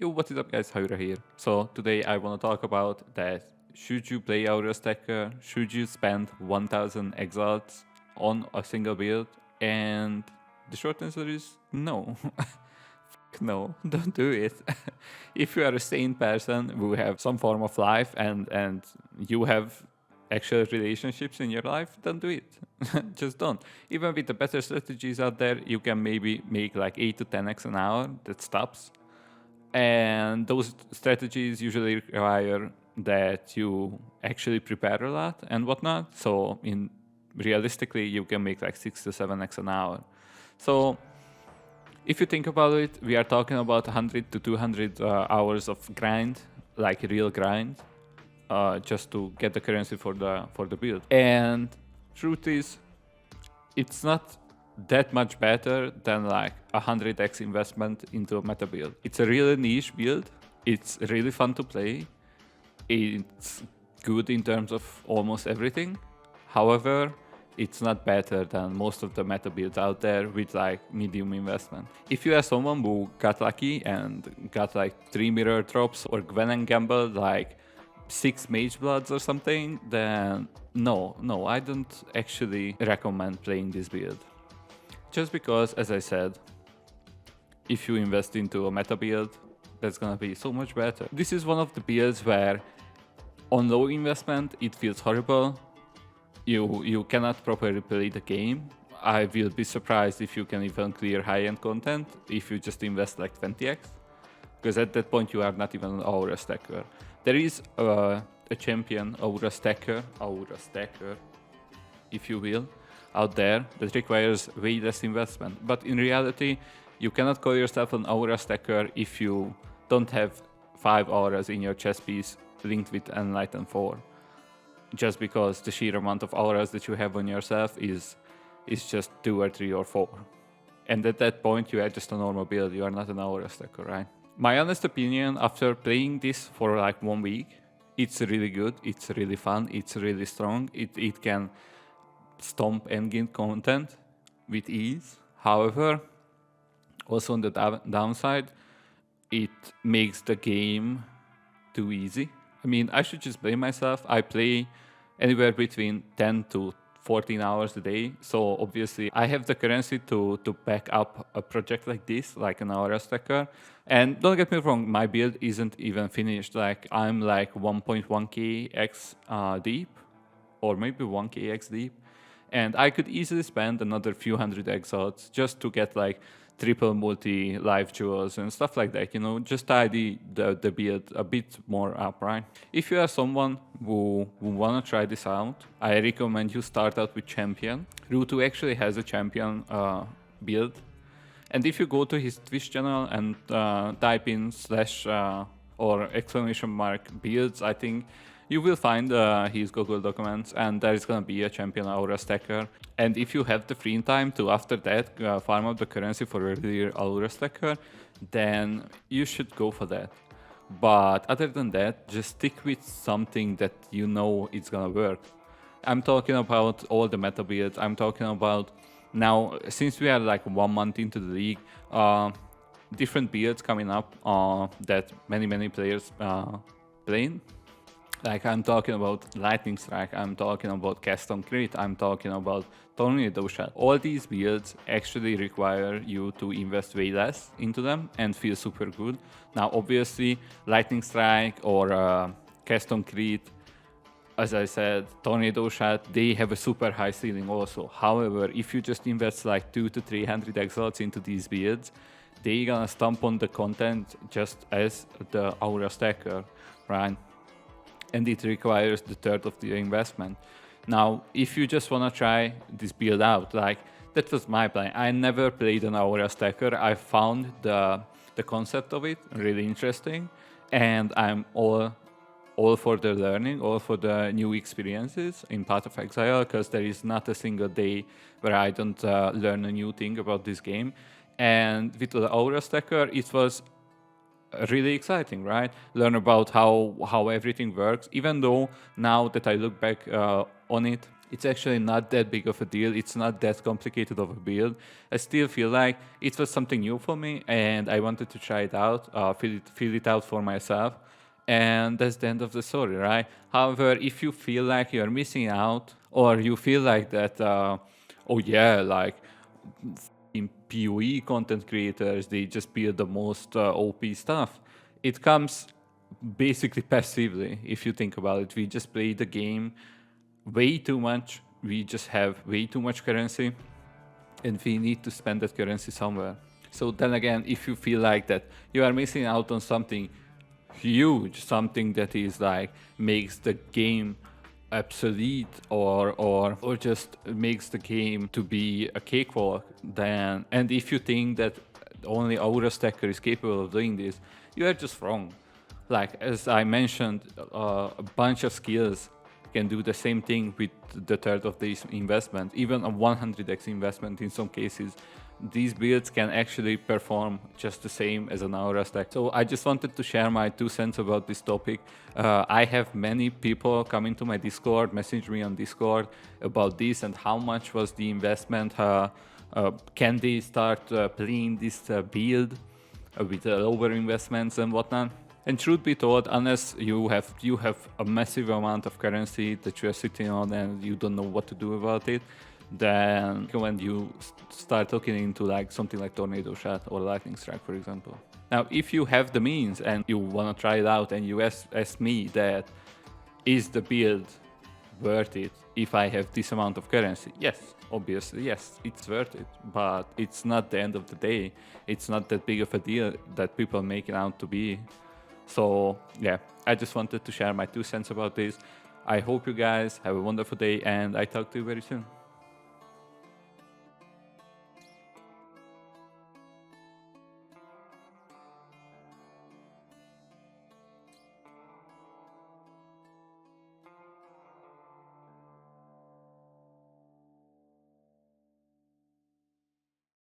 Yo, what is up guys, Hayura here. So today I want to talk about that should you play Aurastacker, should you spend 1000 exalts on a single build? And the short answer is no. No, don't do it. If you are a sane person who have some form of life and you have actual relationships in your life, don't do it. Just don't. Even with the better strategies out there, you can maybe make like 8 to 10x an hour. That stops. And those strategies usually require that you actually prepare a lot and whatnot. So in realistically, you can make like 6 to 7x an hour. So if you think about it, we are talking about 100 to 200 hours of grind, like real grind, just to get the currency for the build. And truth is, it's not that much better than like 100x investment into a meta build. It's a really niche build. It's really fun to play. It's good in terms of almost everything. However, it's not better than most of the meta builds out there with like medium investment. If you are someone who got lucky and got like 3 mirror drops or Gwen and gambled like 6 mage bloods or something, then no, I don't actually recommend playing this build. Just because, as I said, if you invest into a meta build, that's gonna be so much better. This is one of the builds where on low investment it feels horrible. You cannot properly play the game. I will be surprised if you can even clear high-end content if you just invest like 20x. Because at that point you are not even an Aurastacker. There is a champion, Aurastacker, if you will, out there that requires way less investment. But in reality, you cannot call yourself an Aurastacker if you don't have 5 auras in your chess piece linked with Enlighten 4. Just because the sheer amount of auras that you have on yourself is just 2 or 3 or 4. And at that point, you are just a normal build, you are not an Aurastacker, right? My honest opinion, after playing this for like 1 week, it's really good, it's really fun, it's really strong, it can stomp endgame content with ease. However, also on the downside, it makes the game too easy. I mean, I should just blame myself. I play anywhere between 10 to 14 hours a day. So obviously I have the currency to back up a project like this, like an Aurastacker. And don't get me wrong, my build isn't even finished. Like I'm like 1.1k x deep, or maybe 1k x deep. And I could easily spend another few hundred exalts just to get like triple multi life jewels and stuff like that, you know, just tidy the build a bit more up, right? If you are someone who wanna try this out, I recommend you start out with champion. Root2 actually has a champion build. And if you go to his Twitch channel and type in / or exclamation mark builds, I think you will find his Google documents, and there is gonna be a champion Aurastacker. And if you have the free time to after that farm up the currency for a real Aurastacker, then you should go for that. But other than that, just stick with something that you know it's gonna work. I'm talking about all the meta builds. I'm talking about now, since we are like 1 month into the league, different builds coming up that many players playing. Like I'm talking about Lightning Strike, I'm talking about Cast on Crit, I'm talking about Tornado Shot. All these builds actually require you to invest way less into them and feel super good. Now obviously Lightning Strike or Cast on Crit, as I said, Tornado Shot, they have a super high ceiling also. However, if you just invest like 200 to 300 exalts into these builds, they're gonna stomp on the content just as the Aurastacker, right? And it requires the third of the investment. Now, if you just wanna try this build out, like that was my plan. I never played an Aurastacker. I found the concept of it really interesting, and I'm all for the learning, all for the new experiences in Path of Exile, because there is not a single day where I don't learn a new thing about this game. And with the Aurastacker, it was really exciting, right? Learn about how everything works, even though now that I look back on it, It's actually not that big of a deal. It's not that complicated of a build. I still feel like it was something new for me, and I wanted to try it out, feel it out for myself. And that's the end of the story, right? However, if you feel like you're missing out, or you feel like that, oh yeah, like in POE content creators, they just build the most OP stuff. It comes basically passively, if you think about it. We just play the game way too much. We just have way too much currency, and we need to spend that currency somewhere. So then again, if you feel like that you are missing out on something huge, something that is like makes the game obsolete, or just makes the game to be a cakewalk, then, and if you think that only Aurastacker is capable of doing this, you are just wrong. Like, as I mentioned, a bunch of skills can do the same thing with the third of this investment, even a 100x investment in some cases. These builds can actually perform just the same as an Aurastacker. So I just wanted to share my 2 cents about this topic. I have many people come into my Discord, message me on Discord about this and how much was the investment. Can they start playing this build with lower investments and whatnot? And truth be told, unless you have a massive amount of currency that you are sitting on and you don't know what to do about it, then when you start looking into like something like Tornado Shot or Lightning Strike, for example. Now, if you have the means and you want to try it out and you ask me that, is the build worth it if I have this amount of currency? Yes, obviously, yes, it's worth it, but it's not the end of the day. It's not that big of a deal that people make it out to be. So yeah, I just wanted to share my 2 cents about this. I hope you guys have a wonderful day, and I talk to you very soon.